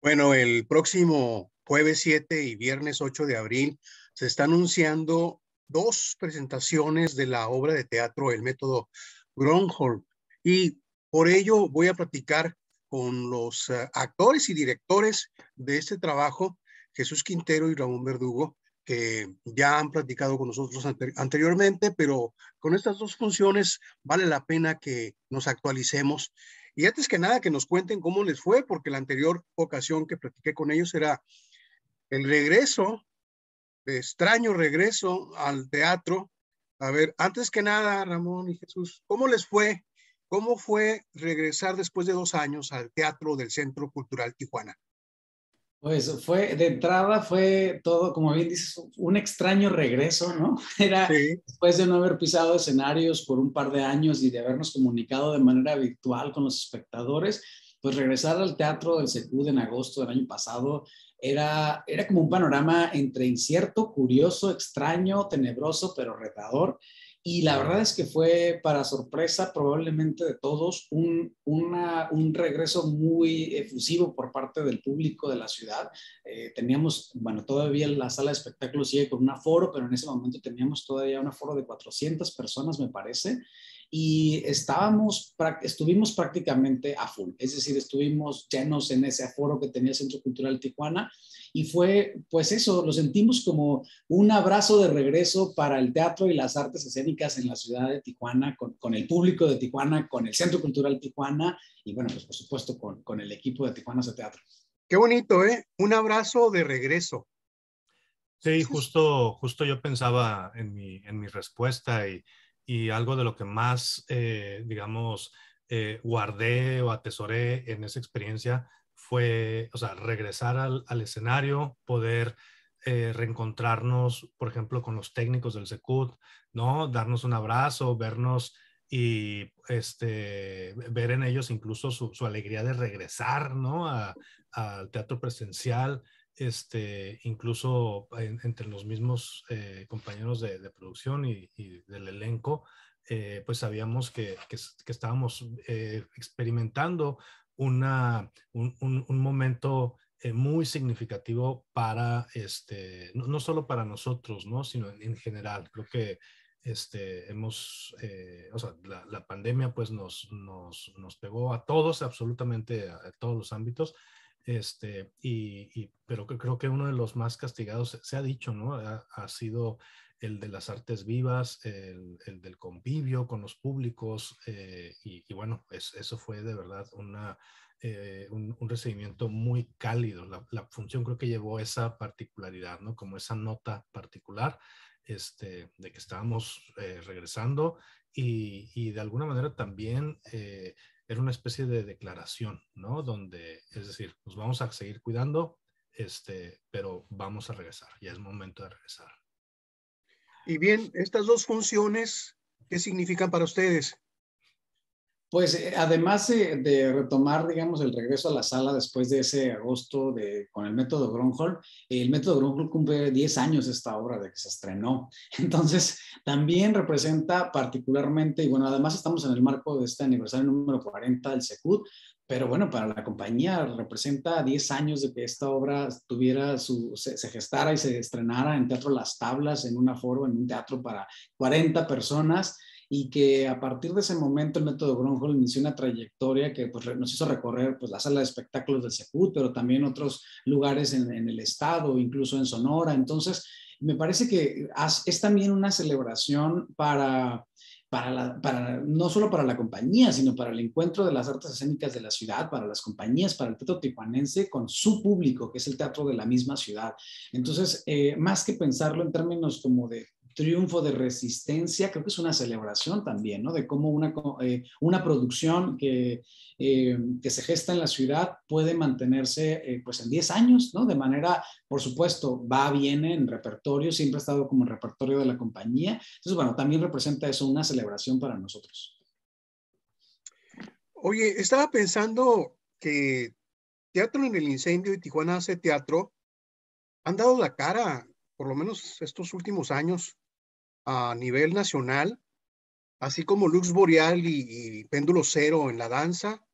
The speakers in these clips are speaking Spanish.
Bueno, el próximo jueves 7 y viernes 8 de abril se está anunciando dos presentaciones de la obra de teatro El Método Gronholm. Y por ello voy a platicar con los actores y directores de este trabajo, Jesús Quintero y Ramón Verdugo, que ya han platicado con nosotros anteriormente, pero con estas dos funciones vale la pena que nos actualicemos y antes que nada, que nos cuenten cómo les fue, porque la anterior ocasión que platiqué con ellos era el regreso, el extraño regreso al teatro. A ver, antes que nada, Ramón y Jesús, ¿cómo les fue? ¿Cómo fue regresar después de 2 años al Teatro del Centro Cultural Tijuana? Pues de entrada fue todo, como bien dices, un extraño regreso, ¿no? Era Sí, después de no haber pisado escenarios por un par de años y de habernos comunicado de manera virtual con los espectadores, pues regresar al Teatro del Secud en agosto del año pasado era como un panorama entre incierto, curioso, extraño, tenebroso, pero retador. Y la verdad es que fue, para sorpresa probablemente de todos, un regreso muy efusivo por parte del público de la ciudad. Teníamos, bueno, todavía la sala de espectáculos sigue con un aforo, pero en ese momento teníamos todavía un aforo de 400 personas, me parece, y estuvimos prácticamente a full, es decir, estuvimos llenos en ese aforo que tenía el Centro Cultural Tijuana, y fue, pues eso, lo sentimos como un abrazo de regreso para el teatro y las artes escénicas en la ciudad de Tijuana, con el público de Tijuana, con el Centro Cultural Tijuana, y bueno, pues por supuesto con el equipo de Tijuana Hace Teatro. qué bonito, ¿eh? Un abrazo de regreso. Sí, Eso es, justo yo pensaba en mi respuesta y algo de lo que más, digamos, guardé o atesoré en esa experiencia fue, o sea, regresar al escenario, poder reencontrarnos, por ejemplo, con los técnicos del Secud, ¿no? Darnos un abrazo, vernos y ver en ellos incluso su alegría de regresar, ¿no? Al teatro presencial, incluso entre los mismos compañeros de producción y del elenco, pues sabíamos que estábamos experimentando un momento muy significativo para, no solo para nosotros, ¿no? Sino en general. Creo que o sea, la pandemia pues nos pegó a todos, absolutamente a todos los ámbitos, pero creo que uno de los más castigados, se ha dicho, ¿no? Ha sido el de las artes vivas, el del convivio con los públicos, y bueno, eso fue de verdad un recibimiento muy cálido. La función creo que llevó esa particularidad, ¿no? Como esa nota particular, de que estábamos regresando y de alguna manera también era una especie de declaración, ¿no? Donde, es decir, nos vamos a seguir cuidando, pero vamos a regresar, ya es momento de regresar. y bien, estas dos funciones, ¿qué significan para ustedes? Pues además de retomar, digamos, el regreso a la sala después de ese agosto con el método Gronholm, el método Gronholm cumple 10 años esta obra de que se estrenó. Entonces, también representa particularmente, y bueno, además estamos en el marco de este aniversario número 40 del Secud, pero bueno, para la compañía representa 10 años de que esta obra se gestara y se estrenara en Teatro Las Tablas, en un aforo, en un teatro para 40 personas, y que a partir de ese momento el método Gronholm inició una trayectoria que pues, nos hizo recorrer pues, la sala de espectáculos del Secud, pero también otros lugares en el estado, incluso en Sonora. Entonces, me parece que es también una celebración no solo para la compañía, sino para el encuentro de las artes escénicas de la ciudad, para las compañías, para el teatro tijuanense con su público, que es el teatro de la misma ciudad. Entonces, más que pensarlo en términos como de triunfo, de resistencia, creo que es una celebración también, ¿no? De cómo una producción que se gesta en la ciudad puede mantenerse pues en 10 años, ¿no? De manera, por supuesto, va, viene en repertorio, siempre ha estado como en repertorio de la compañía. Entonces, bueno, también representa eso una celebración para nosotros. Oye, estaba pensando que Teatro en el Incendio y Tijuana Hace Teatro han dado la cara, por lo menos estos últimos años, a nivel nacional, así como Lux Boreal y Péndulo Cero en la danza.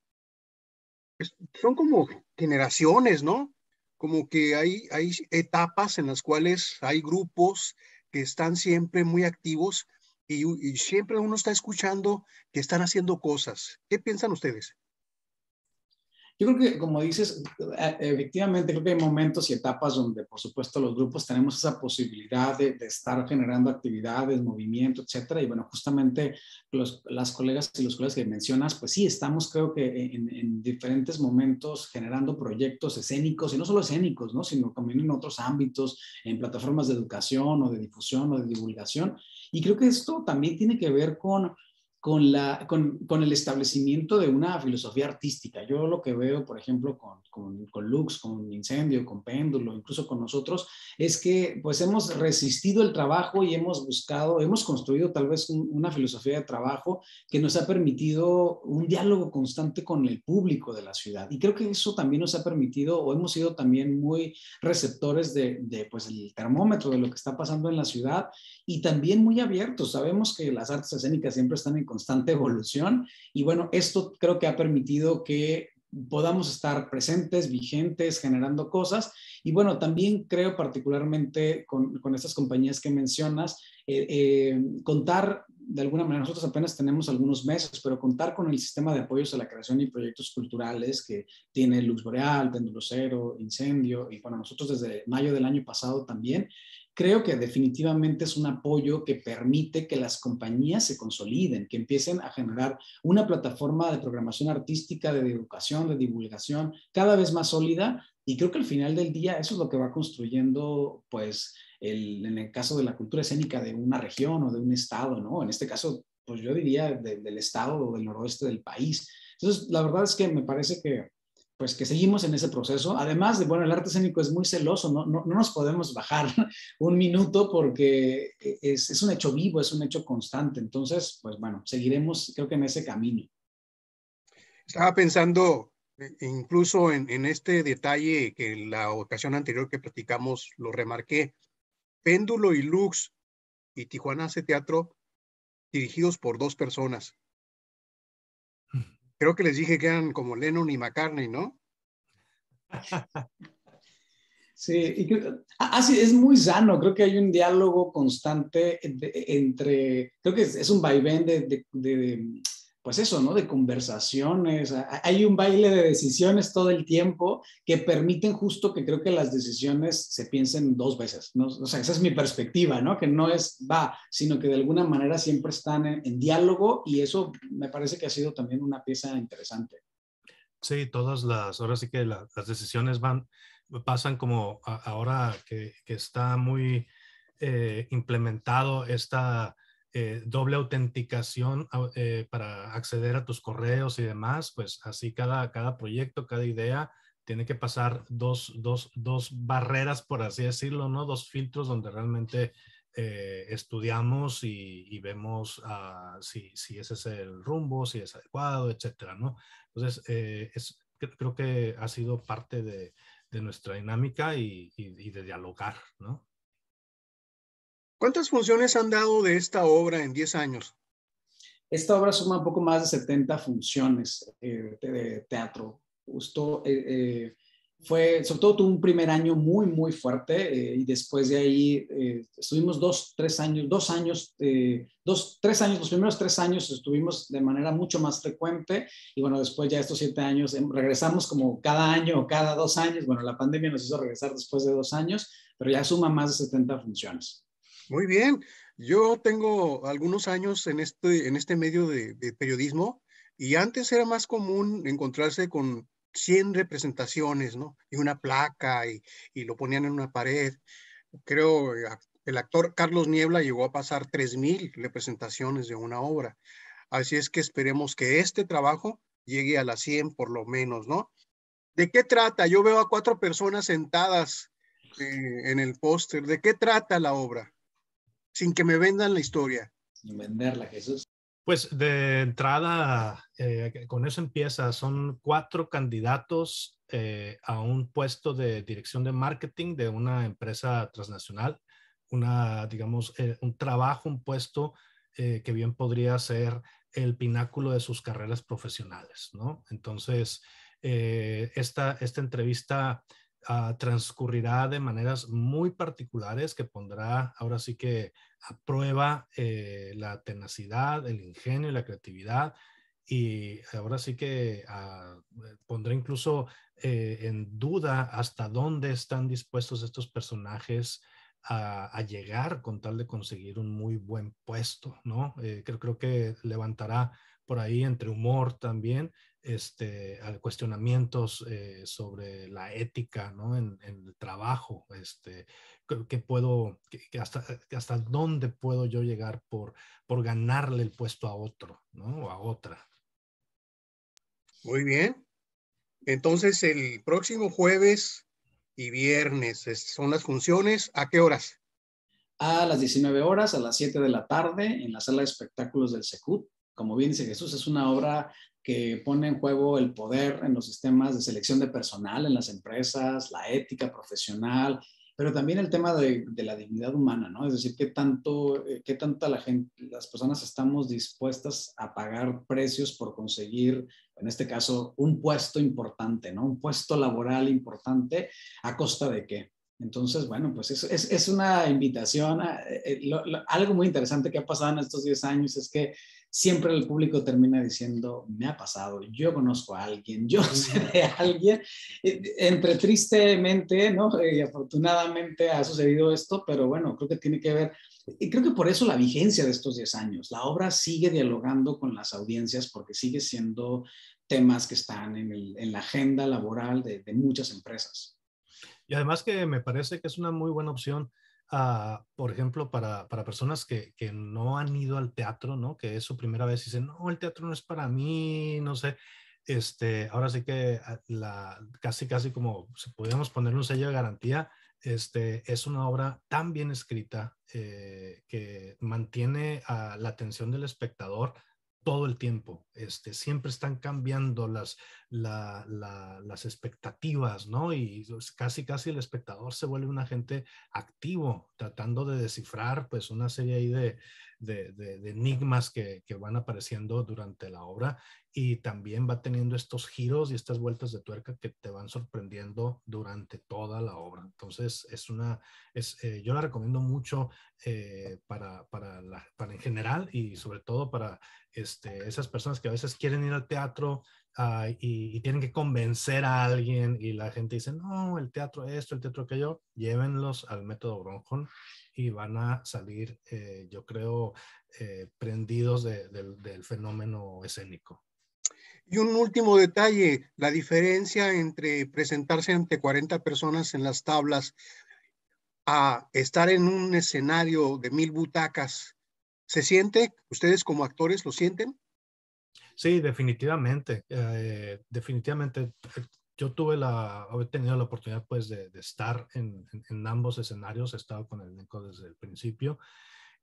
Son como generaciones, ¿no? Como que hay etapas en las cuales hay grupos que están siempre muy activos y siempre uno está escuchando que están haciendo cosas. ¿Qué piensan ustedes? Yo creo que, como dices, efectivamente creo que hay momentos y etapas donde, por supuesto, los grupos tenemos esa posibilidad de estar generando actividades, movimiento, etcétera. Y bueno, justamente las colegas y los colegas que mencionas, pues sí, estamos creo que en diferentes momentos generando proyectos escénicos, y no solo escénicos, ¿no? Sino también en otros ámbitos, en plataformas de educación o de difusión o de divulgación. Y creo que esto también tiene que ver con el establecimiento de una filosofía artística. Yo lo que veo, por ejemplo, con Lux, con Incendio, con Péndulo, incluso con nosotros, es que pues hemos resistido el trabajo y hemos buscado, hemos construido tal vez una filosofía de trabajo que nos ha permitido un diálogo constante con el público de la ciudad. Y creo que eso también nos ha permitido, o hemos sido también muy receptores de pues el termómetro de lo que está pasando en la ciudad, y también muy abiertos. Sabemos que las artes escénicas siempre están en constante evolución y bueno, esto creo que ha permitido que podamos estar presentes, vigentes, generando cosas. Y bueno, también creo particularmente con estas compañías que mencionas, contar de alguna manera, nosotros apenas tenemos algunos meses, pero contar con el sistema de apoyos a la creación y proyectos culturales que tiene Lux Boreal, Péndulo Cero, Incendio, y bueno, nosotros desde mayo del año pasado también, creo que definitivamente es un apoyo que permite que las compañías se consoliden, que empiecen a generar una plataforma de programación artística, de educación, de divulgación cada vez más sólida. Y creo que al final del día eso es lo que va construyendo, pues, en el caso de la cultura escénica de una región o de un estado, ¿no? En este caso, pues yo diría del estado o del noroeste del país. Entonces, la verdad es que me parece que pues que seguimos en ese proceso. Además de, bueno, el arte escénico es muy celoso, no nos podemos bajar un minuto porque es un hecho vivo, es un hecho constante. Entonces, pues bueno, seguiremos creo que en ese camino. Estaba pensando incluso en este detalle que en la ocasión anterior que platicamos lo remarqué. Péndulo y Lux y Tijuana Hace Teatro dirigidos por dos personas. Creo que les dije que eran como Lennon y McCartney, ¿no? Sí, y sí, es muy sano, creo que hay un diálogo constante entre, creo que es un vaivén pues eso, ¿no? De conversaciones, hay un baile de decisiones todo el tiempo que permiten justo que creo que las decisiones se piensen dos veces, ¿no? O sea, esa es mi perspectiva, ¿no? Que no es va, sino que de alguna manera siempre están en diálogo, y eso me parece que ha sido también una pieza interesante. Sí, ahora sí que las decisiones pasan como ahora que está muy implementado esta doble autenticación para acceder a tus correos y demás, pues así cada proyecto, cada idea tiene que pasar dos barreras, por así decirlo, ¿no? Dos filtros donde realmente estudiamos y vemos si ese es el rumbo, si es adecuado, etcétera, ¿no? Entonces, creo que ha sido parte de nuestra dinámica y de dialogar, ¿no? ¿Cuántas funciones han dado de esta obra en 10 años? Esta obra suma un poco más de 70 funciones de teatro. Justo fue, sobre todo tuvo un primer año muy, muy fuerte, y después de ahí estuvimos 2-3 años, 3 años, los primeros 3 años estuvimos de manera mucho más frecuente, y bueno, después ya estos 7 años regresamos como cada año o cada 2 años. Bueno, la pandemia nos hizo regresar después de 2 años, pero ya suma más de 70 funciones. Muy bien. Yo tengo algunos años en este medio de periodismo y antes era más común encontrarse con 100 representaciones, ¿no? Y una placa y lo ponían en una pared. Creo el actor Carlos Niebla llegó a pasar 3,000 representaciones de una obra. Así es que esperemos que este trabajo llegue a las 100 por lo menos, ¿no? ¿De qué trata? Yo veo a 4 personas sentadas en el póster. ¿De qué trata la obra? Sin que me vendan la historia. Sin venderla, Jesús. Pues de entrada, con eso empieza. Son 4 candidatos a un puesto de dirección de marketing de una empresa transnacional. Digamos, un trabajo, un puesto que bien podría ser el pináculo de sus carreras profesionales, ¿no? Entonces, Esta entrevista transcurrirá de maneras muy particulares que pondrá ahora sí que a prueba la tenacidad, el ingenio y la creatividad. Y ahora sí que pondrá incluso en duda hasta dónde están dispuestos estos personajes a llegar con tal de conseguir un muy buen puesto, ¿no? Creo que levantará por ahí entre humor también, cuestionamientos sobre la ética, ¿no? En el trabajo, hasta dónde puedo yo llegar por ganarle el puesto a otro, ¿no? O a otra. Muy bien. Entonces, el próximo jueves y viernes son las funciones. ¿A qué horas? A las 19 horas, a las 7 de la tarde, en la sala de espectáculos del Secut. Como bien dice Jesús, es una obra que pone en juego el poder en los sistemas de selección de personal en las empresas, la ética profesional, pero también el tema de la dignidad humana, ¿no? Es decir, qué tanta las personas estamos dispuestas a pagar precios por conseguir, en este caso, un puesto importante, ¿no? Un puesto laboral importante, ¿a costa de qué? Entonces, bueno, pues es una invitación. Algo muy interesante que ha pasado en estos 10 años es que siempre el público termina diciendo, me ha pasado, yo conozco a alguien, yo sé de alguien. Entre tristemente, ¿no? Y afortunadamente ha sucedido esto, pero bueno, creo que tiene que ver, y creo que por eso la vigencia de estos 10 años. La obra sigue dialogando con las audiencias porque sigue siendo temas que están en la agenda laboral de muchas empresas. Y además que me parece que es una muy buena opción, por ejemplo, para personas que no han ido al teatro, ¿no? Que es su primera vez y dicen, no, el teatro no es para mí, no sé. Ahora sí que casi como si pudiéramos ponerle un sello de garantía, es una obra tan bien escrita que mantiene la atención del espectador todo el tiempo. Siempre están cambiando las expectativas, ¿no? Y casi el espectador se vuelve un agente activo, tratando de descifrar pues una serie ahí de enigmas que van apareciendo durante la obra, y también va teniendo estos giros y estas vueltas de tuerca que te van sorprendiendo durante toda la obra. Entonces yo la recomiendo mucho para en general, y sobre todo para esas personas que a veces quieren ir al teatro y tienen que convencer a alguien y la gente dice, no, el teatro esto, el teatro aquello. Llévenlos al método Gronholm y van a salir, yo creo, prendidos del fenómeno escénico. Y un último detalle, la diferencia entre presentarse ante 40 personas en las tablas a estar en un escenario de 1000 butacas. ¿Se siente? ¿Ustedes como actores lo sienten? Sí, definitivamente. Definitivamente. Yo he tenido la oportunidad pues de estar en ambos escenarios. He estado con el elenco desde el principio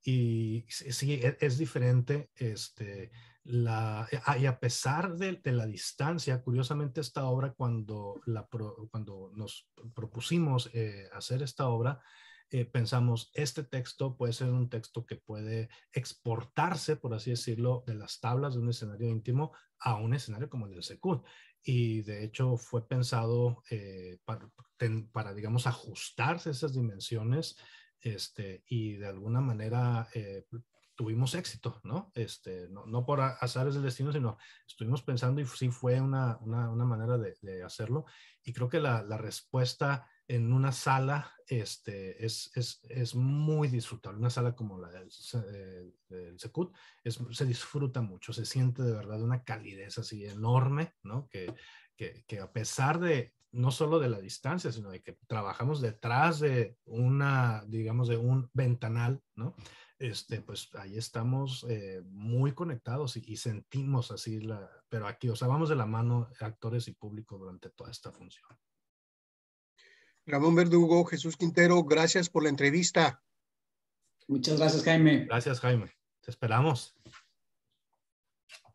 y sí, es diferente. Y a pesar de la distancia, curiosamente esta obra, cuando nos propusimos hacer esta obra, pensamos, este texto puede ser un texto que puede exportarse, por así decirlo, de las tablas de un escenario íntimo a un escenario como el del Secut. Y de hecho fue pensado para, digamos, ajustarse esas dimensiones, y de alguna manera tuvimos éxito, ¿no? No por azares del destino, sino estuvimos pensando y sí fue una manera de hacerlo. Y creo que la respuesta en una sala es muy disfrutable. Una sala como la del Secut se disfruta mucho, se siente de verdad una calidez así enorme, ¿no? Que a pesar de no solo de la distancia, sino de que trabajamos detrás de digamos, de un ventanal, ¿no? Pues ahí estamos muy conectados y sentimos así pero aquí, o sea, vamos de la mano actores y público durante toda esta función. Ramón Verdugo, Jesús Quintero, gracias por la entrevista. Muchas gracias, Jaime. Gracias, Jaime. Te esperamos.